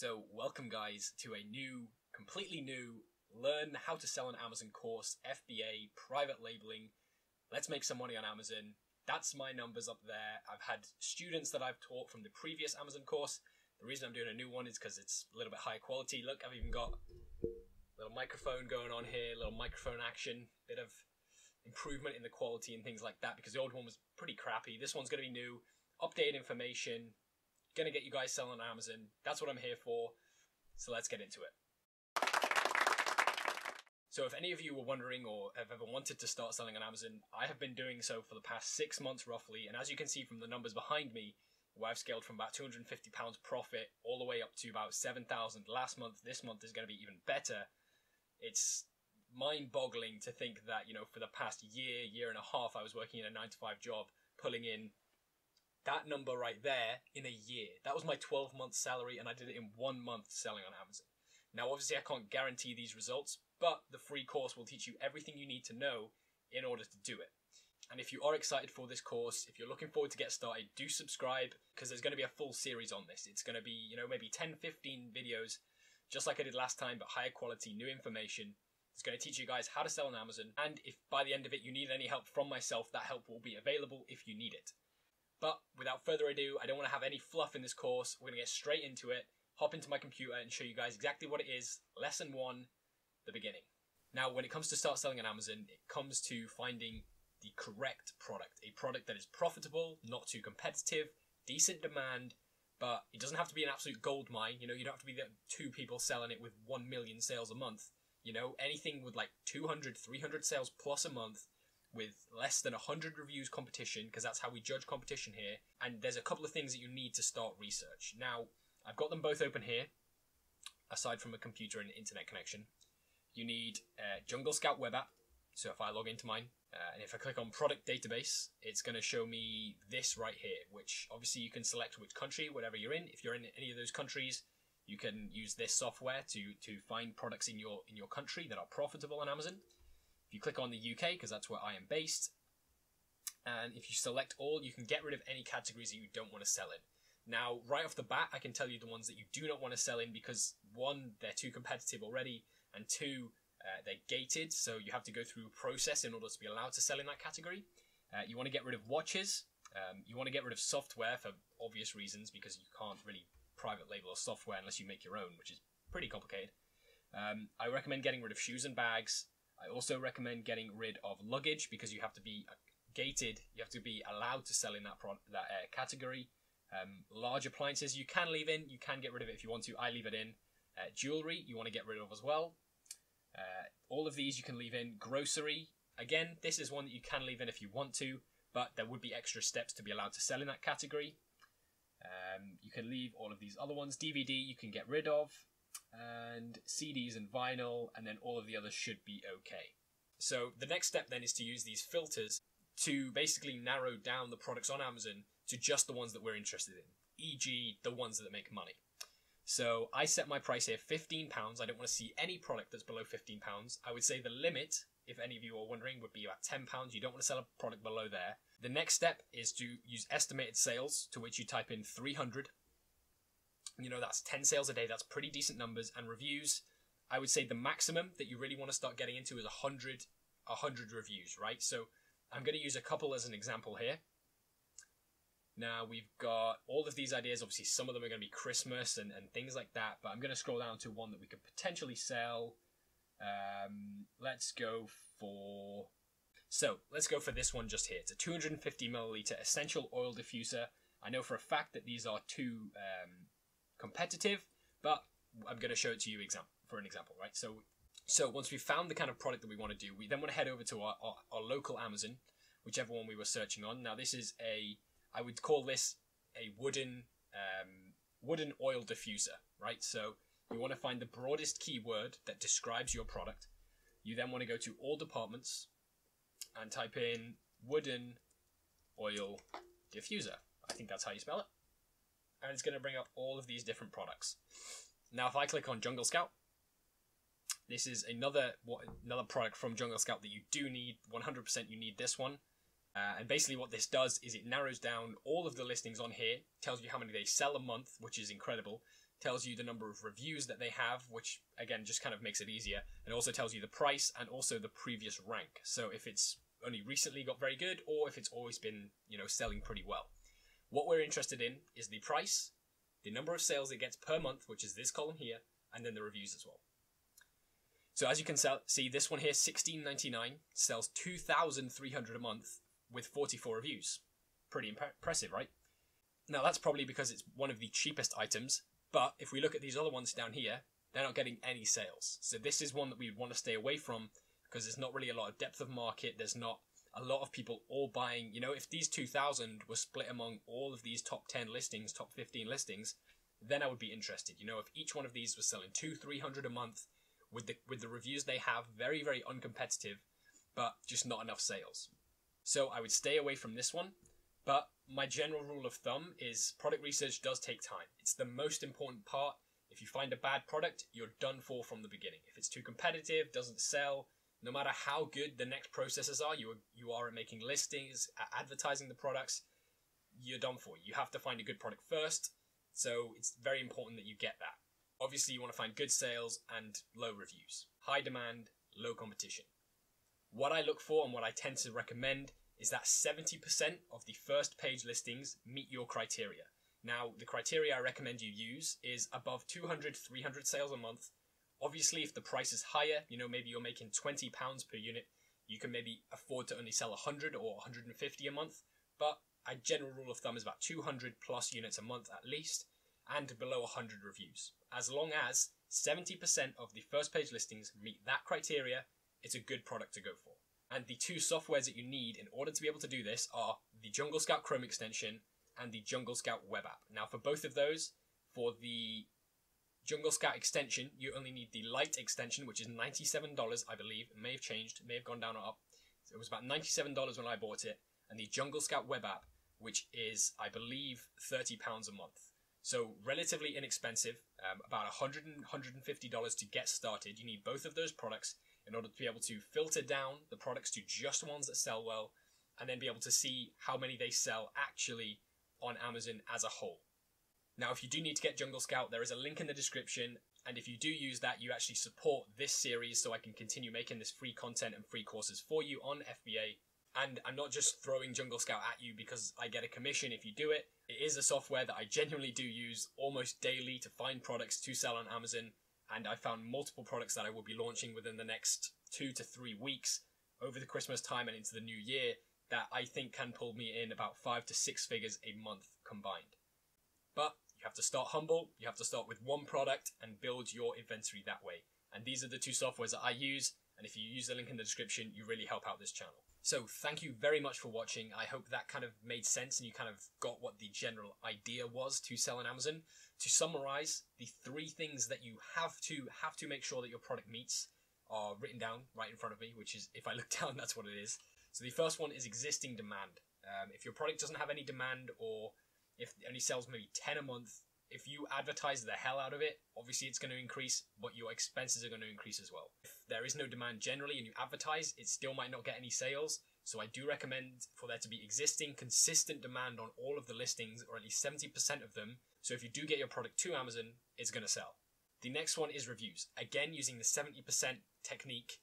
So welcome guys to a completely new Learn How to Sell on Amazon course, FBA, private labeling. Let's make some money on Amazon. That's my numbers up there. I've had students that I've taught from the previous Amazon course. The reason I'm doing a new one is because it's a little bit higher quality. Look, I've even got a little microphone going on here, a little microphone action, bit of improvement in the quality and things like that because the old one was pretty crappy. This one's going to be new, updated information, going to get you guys selling on Amazon. That's what I'm here for. So let's get into it. So if any of you were wondering or have ever wanted to start selling on Amazon, I have been doing so for the past 6 months roughly. And as you can see from the numbers behind me, where I've scaled from about £250 profit all the way up to about 7,000 last month. This month is going to be even better. It's mind-boggling to think that, for the past year and a half, I was working in a 9-to-5 job, pulling in that number right there in a year. That was my 12-month salary, and I did it in 1 month selling on Amazon. Now, obviously, I can't guarantee these results, but the free course will teach you everything you need to know in order to do it. And if you are excited for this course, if you're looking forward to get started, do subscribe, because there's going to be a full series on this. It's going to be, maybe 10, 15 videos, just like I did last time, but higher quality, new information. It's going to teach you guys how to sell on Amazon. And if by the end of it you need any help from myself, that help will be available if you need it. But without further ado, I don't want to have any fluff in this course. We're going to get straight into it, hop into my computer and show you guys exactly what it is. Lesson 1, the beginning. Now, when it comes to start selling on Amazon, it comes to finding the correct product. A product that is profitable, not too competitive, decent demand, but it doesn't have to be an absolute gold mine. You don't have to be the 2 people selling it with 1 million sales a month. Anything with like 200, 300 sales plus a month, with less than 100 reviews competition, because that's how we judge competition here. And there's a couple of things that you need to start research. Now, I've got them both open here, aside from a computer and an internet connection. You need Jungle Scout web app. So if I log into mine, and if I click on product database, it's going to show me this right here, which obviously you can select which country, whatever you're in. If you're in any of those countries, you can use this software to find products in your country that are profitable on Amazon. If you click on the UK, because that's where I am based, and if you select all, you can get rid of any categories that you don't want to sell in. Now, right off the bat, I can tell you the ones that you do not want to sell in because 1, they're too competitive already, and 2, they're gated, so you have to go through a process in order to be allowed to sell in that category. You want to get rid of watches. You want to get rid of software for obvious reasons because you can't really private label or software unless you make your own, which is pretty complicated. I recommend getting rid of shoes and bags. I also recommend getting rid of luggage because you have to be gated. You have to be allowed to sell in that category. Large appliances you can leave in. You can get rid of it if you want to. I leave it in. Jewelry you want to get rid of as well. All of these you can leave in. Grocery, again, this is one that you can leave in if you want to, but there would be extra steps to be allowed to sell in that category. You can leave all of these other ones. DVD you can get rid of, and CDs and vinyl, and then all of the others should be okay. So the next step then is to use these filters to basically narrow down the products on Amazon to just the ones that we're interested in, e.g. the ones that make money. So I set my price here £15. I don't want to see any product that's below £15. I would say the limit, if any of you are wondering, would be about £10. You don't want to sell a product below there. The next step is to use estimated sales, to which you type in 300. That's 10 sales a day. That's pretty decent numbers. And reviews, I would say the maximum that you really want to start getting into is 100 reviews, right? So I'm going to use a couple as an example here. Now, we've got all of these ideas. Obviously, some of them are going to be Christmas and things like that, but I'm going to scroll down to one that we could potentially sell. Let's go for this one just here. It's a 250 milliliter essential oil diffuser. I know for a fact that these are too competitive, but I'm going to show it to you for an example, right? So once we've found the kind of product that we want to do, we then want to head over to our local Amazon, whichever one we were searching on. Now, this is I would call this a wooden oil diffuser, right? So you want to find the broadest keyword that describes your product. You then want to go to all departments and type in wooden oil diffuser. I think that's how you spell it. And it's going to bring up all of these different products. Now, if I click on Jungle Scout, this is another product from Jungle Scout that you do need. 100% you need this one. And basically what this does is it narrows down all of the listings on here, tells you how many they sell a month, which is incredible, tells you the number of reviews that they have, which again just kind of makes it easier. It also tells you the price and also the previous rank. So if it's only recently got very good, or if it's always been, selling pretty well. What we're interested in is the price, the number of sales it gets per month, which is this column here, and then the reviews as well. So as you can see, this one here, $16.99, sells 2,300 a month with 44 reviews. Pretty impressive, right? Now that's probably because it's one of the cheapest items, but if we look at these other ones down here, they're not getting any sales. So this is one that we want to stay away from because there's not really a lot of depth of market. There's not a lot of people all buying. If these 2,000 were split among all of these top 10 listings, top 15 listings, then I would be interested. If each one of these was selling 200-300 a month with the reviews they have, very, very uncompetitive, but just not enough sales. So I would stay away from this one. But my general rule of thumb is product research does take time. It's the most important part. If you find a bad product, you're done for from the beginning. If it's too competitive, doesn't sell, no matter how good the next processes are, you are at making listings, at advertising the products, you're done for. You have to find a good product first, so it's very important that you get that. Obviously, you want to find good sales and low reviews. High demand, low competition. What I look for and what I tend to recommend is that 70% of the first page listings meet your criteria. Now, the criteria I recommend you use is above 200-300 sales a month. Obviously, if the price is higher, maybe you're making £20 per unit, you can maybe afford to only sell 100 or 150 a month. But a general rule of thumb is about 200 plus units a month at least, and below 100 reviews. As long as 70% of the first page listings meet that criteria, it's a good product to go for. And the two softwares that you need in order to be able to do this are the Jungle Scout Chrome extension and the Jungle Scout web app. Now for both of those, for the Jungle Scout extension, you only need the Lite extension, which is $97, I believe. It may have changed, it may have gone down or up. So it was about $97 when I bought it. And the Jungle Scout web app, which is, I believe, £30 a month. So relatively inexpensive, about $100 and $150 to get started. You need both of those products in order to be able to filter down the products to just ones that sell well, and then be able to see how many they sell actually on Amazon as a whole. Now, if you do need to get Jungle Scout, there is a link in the description, and if you do use that, you actually support this series so I can continue making this free content and free courses for you on FBA. And I'm not just throwing Jungle Scout at you because I get a commission if you do it. It is a software that I genuinely do use almost daily to find products to sell on Amazon. And I found multiple products that I will be launching within the next 2 to 3 weeks over the Christmas time and into the new year that I think can pull me in about 5 to 6 figures a month combined. But you have to start humble, you have to start with one product and build your inventory that way. And these are the two softwares that I use, and if you use the link in the description, you really help out this channel. So thank you very much for watching. I hope that kind of made sense and you kind of got what the general idea was to sell on Amazon. To summarize, the 3 things that you have to make sure that your product meets are written down right in front of me, which is, if I look down, that's what it is. So the first one is existing demand. If your product doesn't have any demand, or if it only sells maybe 10 a month, if you advertise the hell out of it, obviously it's going to increase, but your expenses are going to increase as well. If there is no demand generally and you advertise, it still might not get any sales. So I do recommend for there to be existing consistent demand on all of the listings, or at least 70% of them. So if you do get your product to Amazon, it's going to sell. The next one is reviews. Again, using the 70% technique,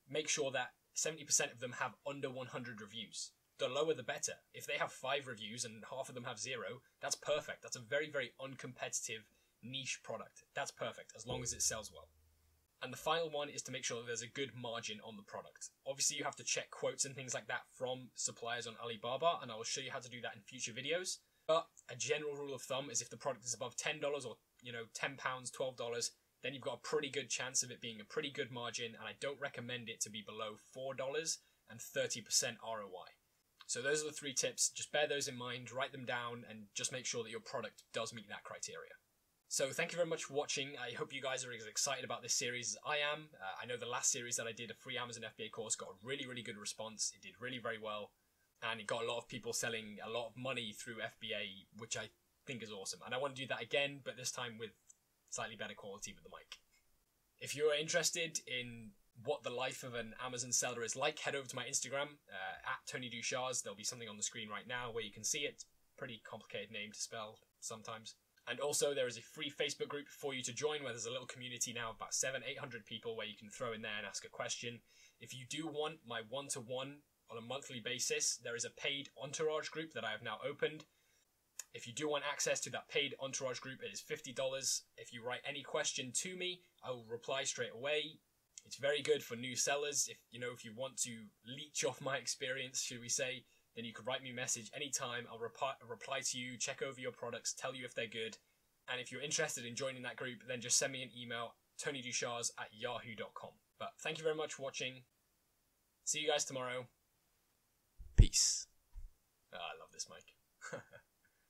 make sure that 70% of them have under 100 reviews. The lower the better. If they have 5 reviews and half of them have 0, that's perfect. That's a very, very uncompetitive niche product. That's perfect, as long as it sells well. And the final one is to make sure that there's a good margin on the product. Obviously, you have to check quotes and things like that from suppliers on Alibaba, and I will show you how to do that in future videos. But a general rule of thumb is if the product is above $10 or, £10, $12, then you've got a pretty good chance of it being a pretty good margin, and I don't recommend it to be below $4 and 30% ROI. So those are the 3 tips. Just bear those in mind, write them down, and just make sure that your product does meet that criteria. So thank you very much for watching. I hope you guys are as excited about this series as I am. I know the last series that I did, a free Amazon FBA course, got a really, really good response. It did really very well. And it got a lot of people selling a lot of money through FBA, which I think is awesome. And I want to do that again, but this time with slightly better quality with the mic. If you're interested in what the life of an Amazon seller is like, head over to my Instagram, at Tony Duchars. There'll be something on the screen right now where you can see it. Pretty complicated name to spell sometimes. And also there is a free Facebook group for you to join, where there's a little community now of about 700-800 people where you can throw in there and ask a question. If you do want my one-to-one on a monthly basis, there is a paid entourage group that I have now opened. If you do want access to that paid entourage group, it is $50. If you write any question to me, I will reply straight away. It's very good for new sellers. If you want to leech off my experience, should we say, then you could write me a message anytime. I'll reply to you, check over your products, tell you if they're good. And if you're interested in joining that group, then just send me an email, tonyduchars@yahoo.com. But thank you very much for watching. See you guys tomorrow. Peace. I love this mic.